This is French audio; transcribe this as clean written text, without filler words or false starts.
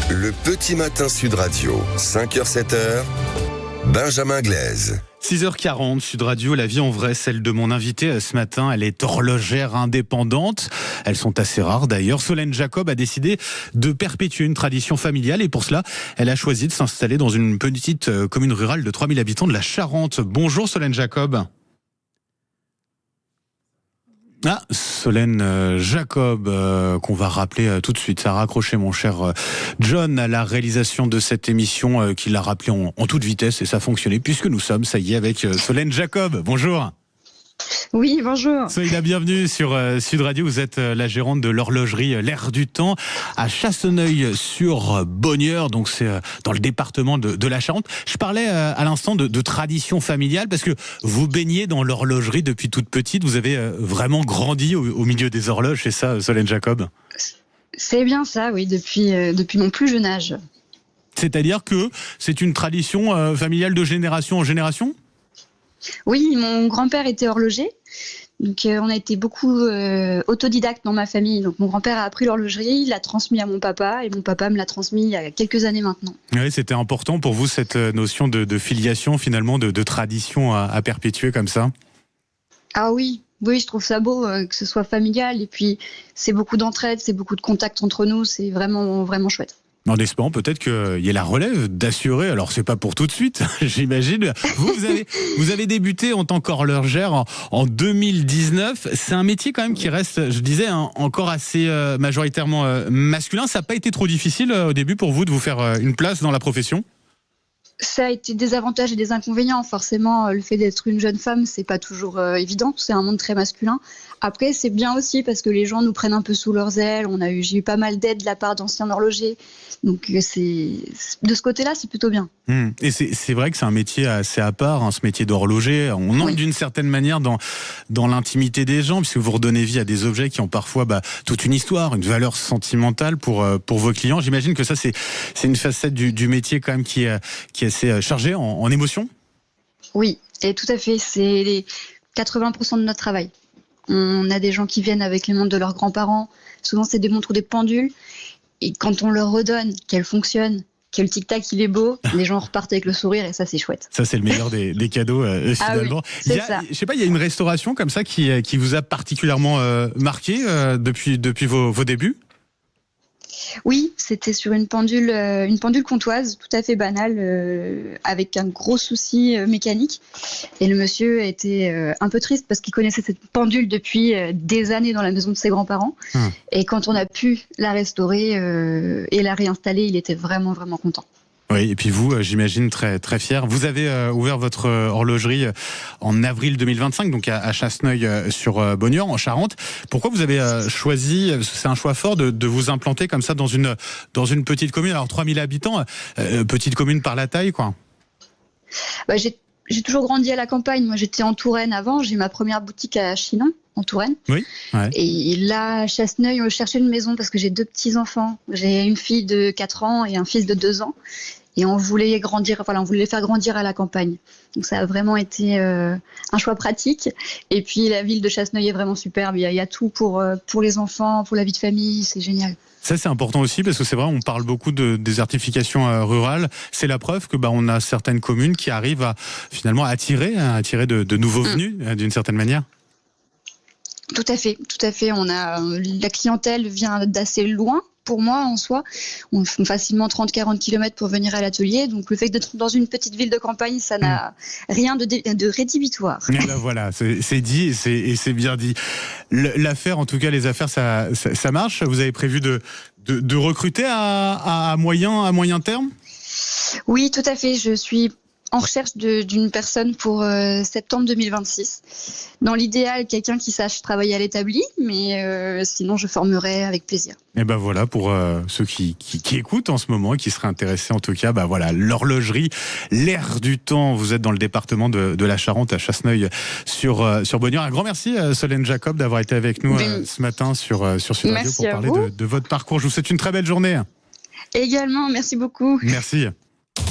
Le petit matin Sud Radio, 5h-7h, Benjamin Glaise. 6h40, Sud Radio, la vie en vrai, celle de mon invité ce matin, elle est horlogère indépendante. Elles sont assez rares d'ailleurs. Solène Jacob a décidé de perpétuer une tradition familiale et pour cela, elle a choisi de s'installer dans une petite commune rurale de 3000 habitants de la Charente. Bonjour Solène Jacob. Ah, Solène Jacob, qu'on va rappeler tout de suite. Ça a raccroché mon cher John à la réalisation de cette émission qui l'a rappelé en toute vitesse et ça a fonctionné puisque nous sommes, ça y est, avec Solène Jacob. Bonjour. Oui, bonjour. Soyez la bienvenue sur Sud Radio. Vous êtes la gérante de l'horlogerie L'Air du Temps à Chasseneuil-sur-Bonnieure. Donc c'est dans le département de la Charente. Je parlais à l'instant de tradition familiale parce que vous baignez dans l'horlogerie depuis toute petite. Vous avez vraiment grandi au milieu des horloges. C'est ça, Solène Jacob? C'est bien ça, oui, depuis mon plus jeune âge. C'est-à-dire que c'est une tradition familiale de génération en génération? Oui, mon grand-père était horloger, donc on a été beaucoup autodidactes dans ma famille. Donc mon grand-père a appris l'horlogerie, il l'a transmis à mon papa et mon papa me l'a transmis il y a quelques années maintenant. Oui, c'était important pour vous cette notion de filiation finalement, de tradition à perpétuer comme ça? Ah oui, je trouve ça beau que ce soit familial et puis c'est beaucoup d'entraide, c'est beaucoup de contact entre nous, c'est vraiment, vraiment chouette. En espérant peut-être qu'il y ait la relève d'assurer. Alors c'est pas pour tout de suite, j'imagine. Vous avez débuté en tant qu'horlogère en 2019. C'est un métier quand même qui reste, je disais, encore assez majoritairement masculin. Ça n'a pas été trop difficile au début pour vous de vous faire une place dans la profession? Ça a été des avantages et des inconvénients. Forcément, le fait d'être une jeune femme, c'est pas toujours évident. C'est un monde très masculin. Après, c'est bien aussi parce que les gens nous prennent un peu sous leurs ailes. J'ai eu pas mal d'aide de la part d'anciens horlogers. Donc, de ce côté-là, c'est plutôt bien. Et c'est vrai que c'est un métier assez à part, ce métier d'horloger. On entre d'une certaine manière dans l'intimité des gens, puisque vous redonnez vie à des objets qui ont parfois toute une histoire, une valeur sentimentale pour vos clients. J'imagine que ça, c'est une facette du métier quand même qui est assez chargée en émotions. Oui, et tout à fait. C'est les 80% de notre travail. On a des gens qui viennent avec les montres de leurs grands-parents. Souvent, c'est des montres ou des pendules. Et quand on leur redonne qu'elles fonctionnent, que le tic-tac il est beau, les gens repartent avec le sourire et ça c'est chouette. Ça c'est le meilleur des cadeaux finalement. Ah oui, ça. Je sais pas, il y a une restauration comme ça qui vous a particulièrement marqué depuis vos débuts? Oui, c'était sur une pendule comtoise, tout à fait banale, avec un gros souci mécanique. Et le monsieur était un peu triste parce qu'il connaissait cette pendule depuis des années dans la maison de ses grands-parents. Et quand on a pu la restaurer et la réinstaller, il était vraiment, vraiment content. Oui, et puis vous, j'imagine très très fier. Vous avez ouvert votre horlogerie en avril 2025, donc à Chasseneuil-sur-Bonnieure, en Charente. Pourquoi vous avez choisi, c'est un choix fort, de vous implanter comme ça dans une petite commune? Alors 3000 habitants, petite commune par la taille, quoi. J'ai toujours grandi à la campagne. Moi, j'étais en Touraine avant. J'ai ma première boutique à Chinon, en Touraine. Oui. Ouais. Et là, à Chasseneuil, on cherchait une maison parce que j'ai 2 petits-enfants. J'ai une fille de 4 ans et un fils de 2 ans. Et on voulait les faire grandir à la campagne. Donc ça a vraiment été un choix pratique. Et puis la ville de Chasseneuil est vraiment superbe. Il y a tout pour les enfants, pour la vie de famille. C'est génial. Ça c'est important aussi parce que c'est vrai, on parle beaucoup de désertification rurale. C'est la preuve que on a certaines communes qui arrivent à finalement attirer de nouveaux venus d'une certaine manière. Tout à fait. La clientèle vient d'assez loin. Pour moi, en soi, on fait facilement 30-40 km pour venir à l'atelier. Donc, le fait d'être dans une petite ville de campagne, ça n'a rien de rédhibitoire. Et là, voilà, c'est dit et c'est bien dit. L'affaire, en tout cas, les affaires, ça marche. Vous avez prévu de recruter à moyen terme? Oui, tout à fait. Je suis en recherche d'une personne pour septembre 2026. Dans l'idéal, quelqu'un qui sache travailler à l'établi, mais sinon je formerai avec plaisir. Et voilà, pour ceux qui écoutent en ce moment et qui seraient intéressés en tout cas, voilà, l'horlogerie L'Air du Temps. Vous êtes dans le département de la Charente, à Chasseneuil-sur-Bonnieure. Un grand merci Solène Jacob d'avoir été avec nous ce matin sur Sud Radio pour parler de votre parcours. Je vous souhaite une très belle journée. Également, merci beaucoup. Merci.